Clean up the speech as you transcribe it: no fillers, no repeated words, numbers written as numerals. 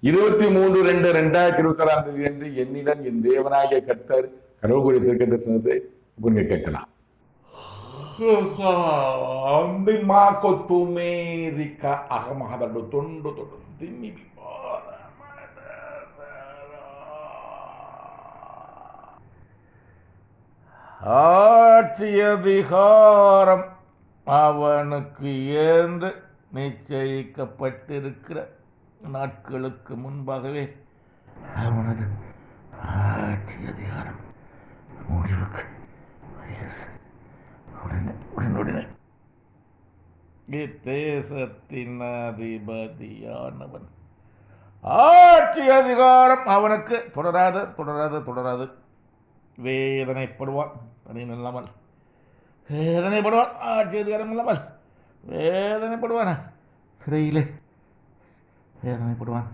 23/2/2026 என்று என்னிடம் என் தேவனாகிய கர்த்தர் கடவுளுடைய தீர்க்க தரிசனத்தை இப்போ நீங்க கேட்கலாம். Mako tumerika ahamahadado tondo tondo dimi ஆட்சி அதிகாரம் அவனுக்கு என்று நிச்சயிக்கப்பட்டிருக்கிற நாட்களுக்கு முன்பாகவே அவனது ஆட்சி அதிகாரம் முடிவுக்கு உடனே இத்தேசத்தின் அதிபதியானவன் ஆட்சி அதிகாரம் அவனுக்கு தொடராது வேதனைப்படுவான். இல்லாமல் வேதனைப்படுவான். ஆட்சி அதிகாரம் இல்லாமல் வேதனைப்படுவான். சிறையிலே வேதனைப்படுவான்.